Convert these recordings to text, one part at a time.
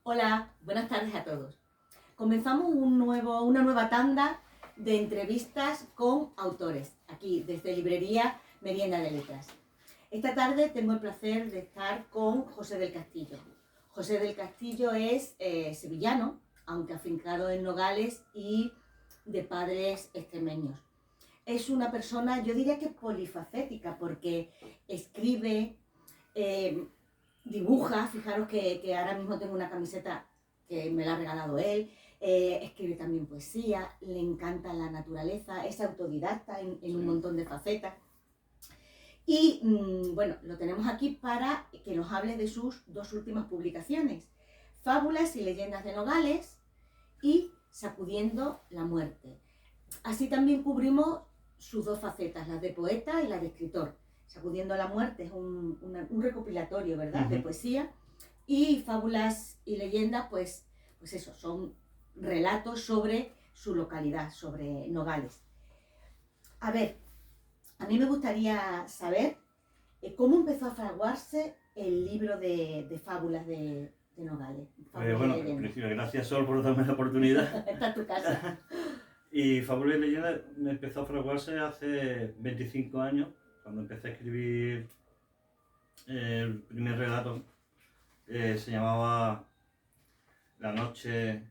Hola, buenas tardes a todos. Comenzamos una nueva tanda de entrevistas con autores, aquí desde Librería Merienda de Letras. Esta tarde tengo el placer de estar con José del Castillo. José del Castillo es sevillano, aunque afincado en Nogales y de padres extremeños. Es una persona, yo diría que polifacética, porque escribe, eh, dibuja, fijaros que ahora mismo tengo una camiseta que me la ha regalado él, escribe también poesía, le encanta la naturaleza, es autodidacta en un montón de facetas. Y bueno, lo tenemos aquí para que nos hable de sus dos últimas publicaciones, Fábulas y leyendas de Nogales y Sacudiendo la muerte. Así también cubrimos sus dos facetas, la de poeta y la de escritor. Sacudiendo la muerte es un recopilatorio, ¿verdad?, de poesía, y Fábulas y leyendas, pues eso, son relatos sobre su localidad, sobre Nogales. A ver, a mí me gustaría saber cómo empezó a fraguarse el libro de fábulas de Nogales. Bueno, en principio, gracias Sol por darme la oportunidad. Esta es tu casa. Y Fábulas y Leyendas me empezó a fraguarse hace 25 años, cuando empecé a escribir el primer relato. Se llamaba La noche...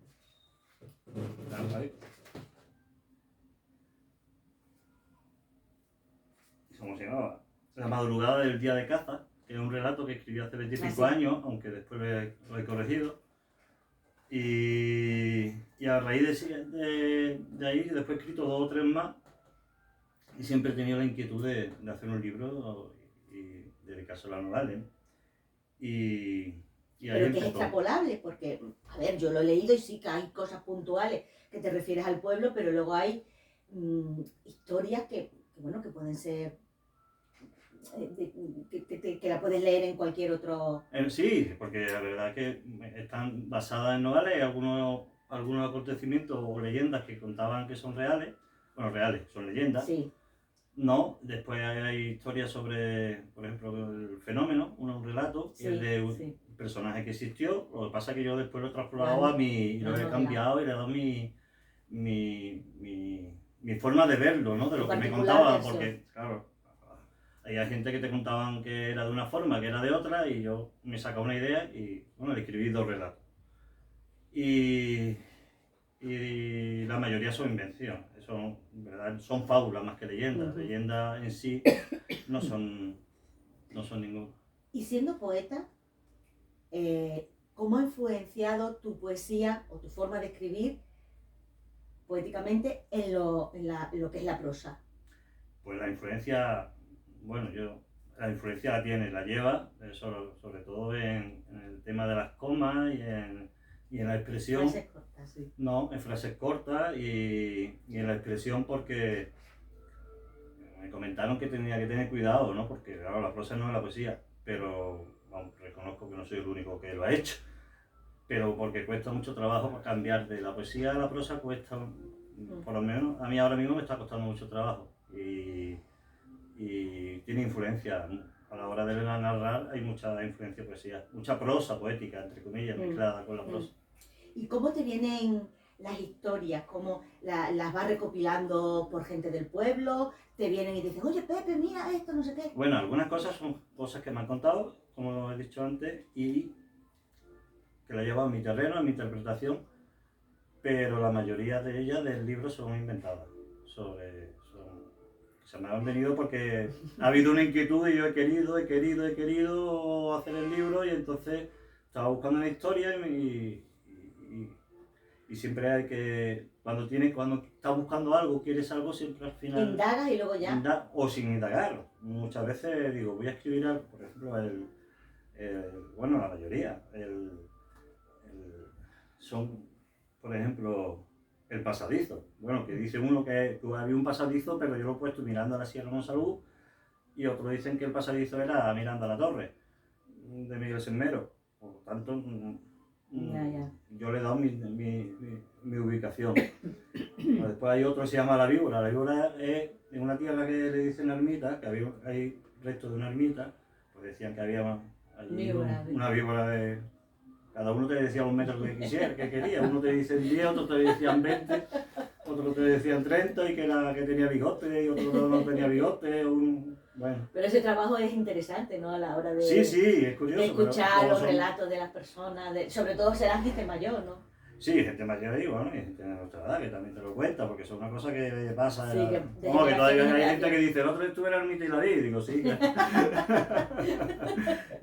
¿Cómo se llamaba? La madrugada del día de caza, que es un relato que escribí hace 25 años, aunque después lo he corregido. Y a raíz de ahí, después he escrito 2 o 3 más, y siempre he tenido la inquietud de hacer un libro y dedicárselo a Nogales. Y ahí pero que es extrapolable, porque, a ver, yo lo he leído y sí que hay cosas puntuales que te refieres al pueblo, pero luego hay historias bueno, que pueden ser, que la puedes leer en cualquier otro... Sí, porque la verdad es que están basadas en Nogales, hay algunos acontecimientos o leyendas que contaban que son reales, bueno, reales, son leyendas. Sí. No, después hay historias sobre, por ejemplo, el fenómeno, un relato, Sí, es de un personaje que existió. Lo que pasa es que yo después lo he trasladado a y lo he cambiado y le he dado mi forma de verlo, ¿no? De lo que me contaban, porque, claro, había gente que te contaban que era de una forma, que era de otra, y yo me sacaba una idea y, bueno, le escribí 2 relatos. Y la mayoría son invenciones, son fábulas más que leyendas. Leyendas en sí no son ningún. Y siendo poeta, ¿cómo ha influenciado tu poesía o tu forma de escribir poéticamente en lo que es la prosa? Pues la influencia, bueno, la influencia la lleva, sobre todo en el tema de las comas y en la expresión. Frases cortas, sí. No, en frases cortas y en la expresión, porque me comentaron que tenía que tener cuidado, ¿no? Porque claro, la prosa no es la poesía, pero reconozco que no soy el único que lo ha hecho. Pero porque cuesta mucho trabajo cambiar de la poesía a la prosa, cuesta, por lo menos a mí ahora mismo me está costando mucho trabajo. Y tiene influencia. A la hora de narrar hay mucha influencia de poesía, mucha prosa poética, entre comillas, mezclada con la prosa. ¿Y cómo te vienen las historias? ¿Cómo las vas recopilando por gente del pueblo? ¿Te vienen y te dicen, oye Pepe, mira esto, no sé qué? Bueno, algunas cosas son cosas que me han contado, como he dicho antes, y que la he llevado a mi terreno, a mi interpretación, pero la mayoría de ellas del libro son inventadas. Se me han venido porque ha habido una inquietud y yo he querido hacer el libro, y entonces estaba buscando una historia y siempre hay que, cuando estás buscando algo, quieres algo, siempre al final... Indagas y luego ya... o sin indagar. Muchas veces digo, voy a escribir algo, por ejemplo, bueno, la mayoría, son, por ejemplo, el pasadizo. Bueno, que dice uno que había un pasadizo, pero yo lo he puesto mirando a la Sierra Monsalud, y otros dicen que el pasadizo era mirando a la torre de Miguel Semmero. Por lo tanto, yo le he dado mi ubicación. Después hay otro que se llama La Víbora. La Víbora es en una tierra que le dicen ermita, que hay restos de una ermita, pues decían que había allí una víbora cada uno te decía los metros que quisiera, que quería. Uno te dice 10, otro te decían 20, otro te decían 30 y que tenía bigote, y otro no tenía bigote. Bueno. Pero ese trabajo es interesante, ¿no? A la hora de, Sí, es curioso. de escuchar pero los relatos de las personas, sobre todo será gente mayor, ¿no? Sí, gente mayor y bueno, y gente de nuestra edad que también te lo cuenta, porque es una cosa que pasa. Sí, Que todavía hay gente que dice, el otro día estuve en la ermita y la vi, y digo, sí.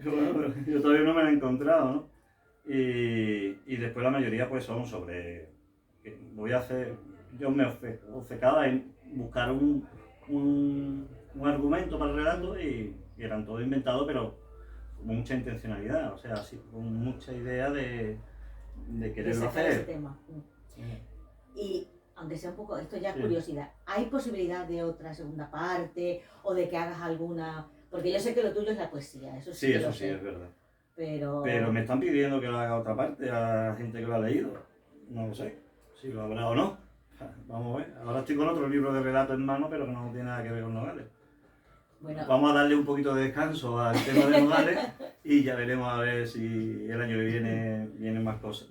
Bueno, yo todavía no me la he encontrado, ¿no? Y después la mayoría pues son sobre. Yo me obcecaba en buscar un argumento para el relato y eran todos inventados, pero con mucha intencionalidad, o sea, así, con mucha idea de quererlo hacer. Ese tema. Y aunque sea un poco, esto ya es curiosidad, ¿hay posibilidad de otra segunda parte o de que hagas alguna? Porque yo sé que lo tuyo es la poesía, eso sí. Sí, eso sí, es verdad. Pero me están pidiendo que lo haga otra parte a la gente que lo ha leído. No lo sé si lo habrá o no. Vamos a ver. Ahora estoy con otro libro de relato en mano, pero que no tiene nada que ver con Nogales. Bueno, vamos a darle un poquito de descanso al tema de Nogales y ya veremos a ver si el año que viene vienen más cosas.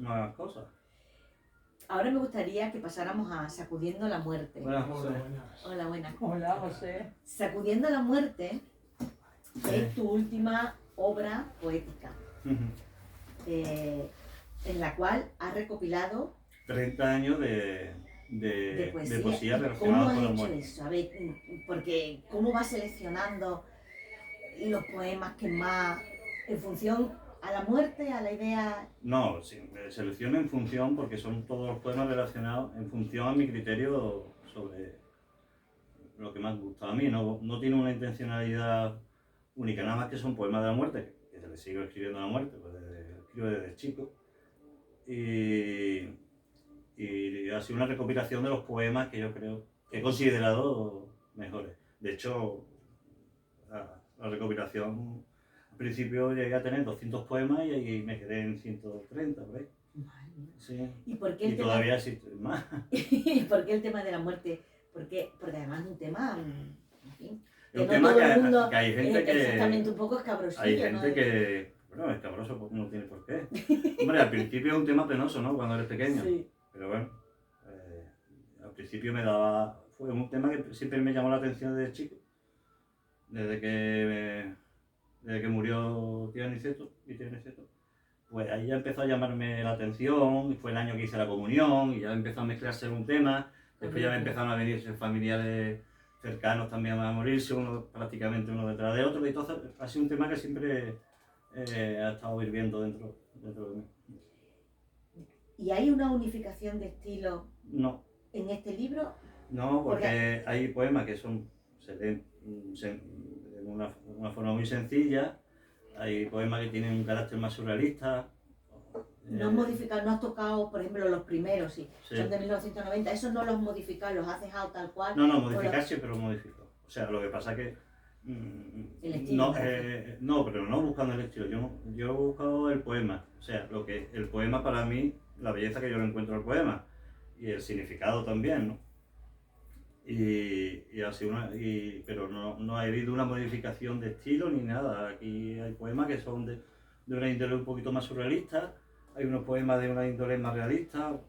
Ahora me gustaría que pasáramos a Sacudiendo la muerte. Hola, José. Hola, buenas. Hola, José. Sacudiendo la muerte es tu última obra poética, en la cual has recopilado 30 años de poesía relacionada con la muerte. ¿Cómo has hecho eso? A ver, porque ¿cómo vas seleccionando los poemas que más, en función a la muerte, a la idea? No, sí, selecciono en función, porque son todos los poemas relacionados en función a mi criterio sobre lo que más gusta a mí. No tiene una intencionalidad única, nada más que son poemas de la muerte, que se le sigo escribiendo a la muerte, pues escribo desde chico. Y ha sido una recopilación de los poemas que yo creo que he considerado mejores. De hecho, la recopilación, al principio llegué a tener 200 poemas y me quedé en 130, por ahí. Sí. ¿Y por qué todavía existe más. ¿Y por qué el tema de la muerte? Porque además es un tema, en fin, es un tema que hay gente que... Exactamente, un poco escabrosillo. Hay gente que... Bueno, escabroso porque no tiene por qué. Hombre, al principio es un tema penoso, ¿no? Cuando eres pequeño. Sí. Pero bueno, al principio fue un tema que siempre me llamó la atención desde chico. Desde que murió mi tío Aniceto, pues ahí ya empezó a llamarme la atención, y fue el año que hice la comunión, y ya empezó a mezclarse un tema. Después ya me empezaron a venir familiares cercanos también a morirse, prácticamente uno detrás de otro, y entonces ha sido un tema que siempre ha estado hirviendo dentro de mí. ¿Y hay una unificación de estilo en este libro? No, porque hay poemas que se leen de una forma muy sencilla, hay poemas que tienen un carácter más surrealista. No has modificado, no has tocado, por ejemplo, los primeros, sí. Son de 1990, esos no los modificas, los has dejado tal cual. No, modificar siempre los modifico. O sea, lo que pasa es que... el estilo. Pero no buscando el estilo, yo he buscado el poema. O sea, el poema para mí, la belleza que yo le encuentro al poema, y el significado también, ¿no? Y así pero no ha habido una modificación de estilo ni nada. Aquí hay poemas que son de una índole un poquito más surrealista, hay unos poemas de una índole más realista,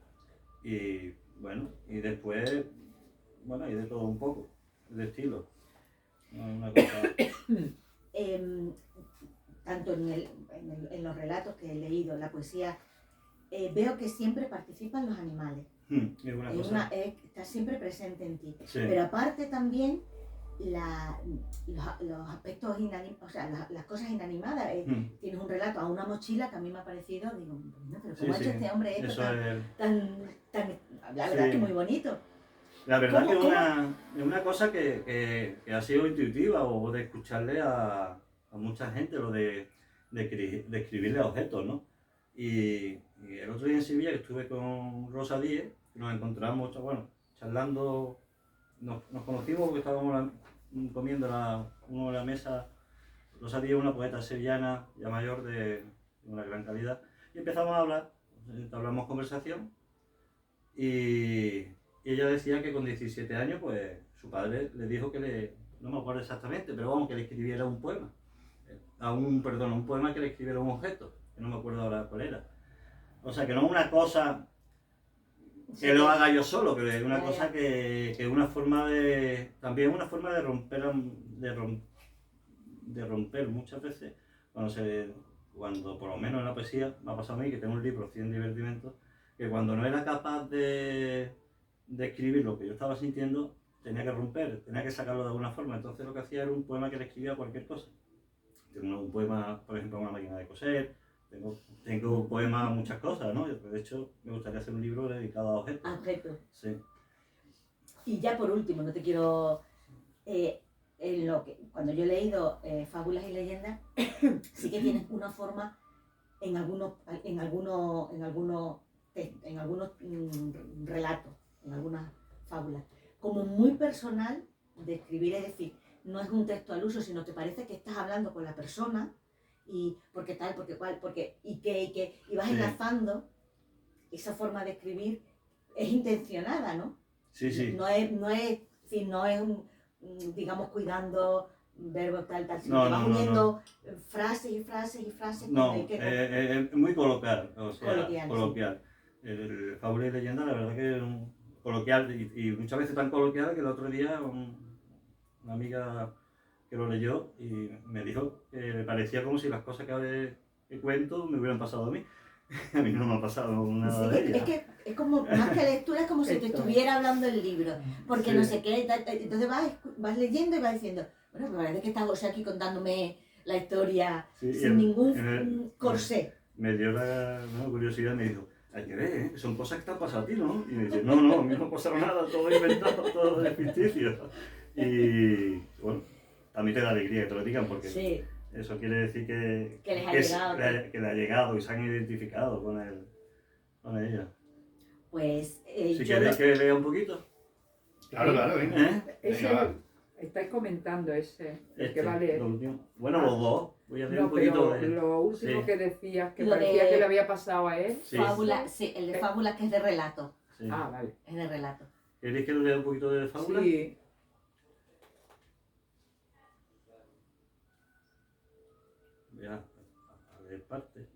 y bueno, y después, bueno, hay de todo un poco, de estilo. Una cosa... Tanto en los relatos que he leído, la poesía, veo que siempre participan los animales. Está siempre presente en ti. Sí. Pero aparte también los aspectos inanimados, o sea, las cosas inanimadas. Tienes un relato a una mochila que a mí me ha parecido, digo, no, pero ¿cómo ha hecho este hombre esto tan la verdad que es muy bonito? La verdad que es una cosa que ha sido intuitiva, o de escucharle a mucha gente, lo de escribirle a objetos, ¿no? Y el otro día en Sevilla, que estuve con Rosa Díez, nos encontramos, charlando, nos conocimos porque estábamos comiendo uno de la mesa. Rosa Díez es una poeta sevillana, ya mayor, de una gran calidad, y empezamos a hablar, hablamos conversación, y ella decía que con 17 años, pues su padre le dijo no me acuerdo exactamente, pero vamos, que le escribiera un poema, un poema que le escribiera un objeto, que no me acuerdo ahora cuál era. O sea, que no es una cosa Sí, que lo haga yo solo, que es una Ya, cosa ya. que es una forma de... También es una forma de romper, de romper muchas veces, cuando por lo menos en la poesía, me ha pasado a mí, que tengo un libro, 100 divertimentos, que cuando no era capaz de escribir lo que yo estaba sintiendo, tenía que romper, tenía que sacarlo de alguna forma. Entonces lo que hacía era un poema que le escribía a cualquier cosa. Tengo un poema, por ejemplo, a una máquina de coser, tengo poemas a muchas cosas, ¿no? De hecho, me gustaría hacer un libro dedicado a objetos. Objeto. Sí. Y ya por último, no te quiero... cuando yo he leído Fábulas y Leyendas, sí que tienes una forma en algunos relatos, en algunas fábulas, como muy personal de escribir, es decir, no es un texto al uso, sino que parece que estás hablando con la persona y porque tal, porque cual, porque y vas Sí. enlazando. Esa forma de escribir es intencionada, ¿no? Sí, sí. No es digamos, cuidando verbos tal, sino No, que vas no, no, uniendo frases y frases y frases. No, con el que, es muy coloquial, o sea, Coloquial, coloquial. El Fábula y Leyenda, la verdad que es un coloquial, y muchas veces tan coloquial que el otro día una amiga que lo leyó y me dijo que le parecía como si las cosas que cuento me hubieran pasado a mí. A mí no me ha pasado nada de es ellas. que es como, más que lectura, es como si te estuviera hablando el libro, porque Sí. no sé qué, entonces vas leyendo y vas diciendo, bueno, pues parece que está José aquí contándome la historia Sí, sin ningún corsé. Me dio la curiosidad y me dijo, hay que ver, ¿eh? Son cosas que te han pasado a ti, ¿no? Y me dice, no, a mí no pasaron nada, todo inventado, todo es ficticio. Y bueno, también te da alegría que te lo digan porque Sí, eso quiere decir que les ha que llegado. que le ha llegado y se han identificado con ella. Pues Si queréis que lea un poquito. Claro, claro, venga. Ese, Venga, va. estáis comentando el que va a leer. Lo último. Bueno, los dos. Voy a leer un No, poquito pero de... lo último Sí. que decías, que Lo parecía de- que le había pasado a él. Sí. Fábula, sí, el de fábula que es de relato. Sí. Ah, vale. Es de relato. ¿Queréis que lea un poquito de fábula? Sí. Voy a leer parte.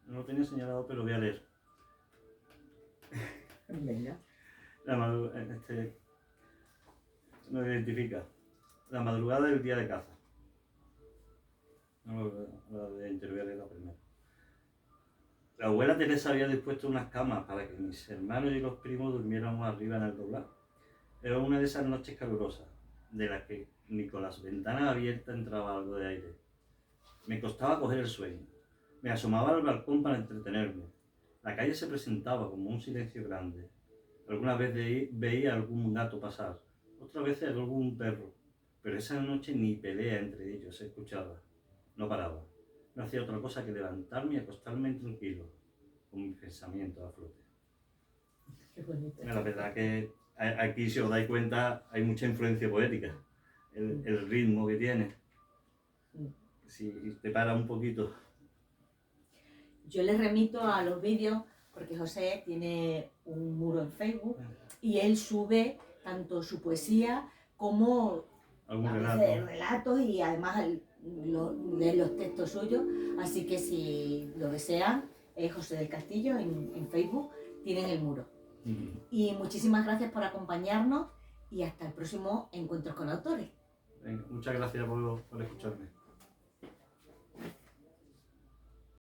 No lo tenía señalado, pero voy a leer. Venga. Nos identifica. La madrugada del día de caza. No, la de interview de la primera. La abuela Teresa había dispuesto unas camas para que mis hermanos y los primos durmiéramos arriba en el doblar. Era una de esas noches calurosas, de las que ni con las ventanas abiertas entraba algo de aire. Me costaba coger el sueño. Me asomaba al balcón para entretenerme. La calle se presentaba como un silencio grande. Alguna vez veía algún gato pasar, otra vez algún perro, pero esa noche ni pelea entre ellos se escuchaba. No paraba. No hacía otra cosa que levantarme y acostarme tranquilo, con mis pensamientos a flote. Qué bonito. La verdad que aquí, si os dais cuenta, hay mucha influencia poética. El ritmo que tiene. Si te para un poquito. Yo les remito a los vídeos porque José tiene un muro en Facebook y él sube tanto su poesía como Algún a relato. veces relatos y además lee los textos suyos. Así que si lo desean, es José del Castillo en Facebook, tienen el muro. Y muchísimas gracias por acompañarnos y hasta el próximo Encuentros con Autores. Venga, muchas gracias por escucharme.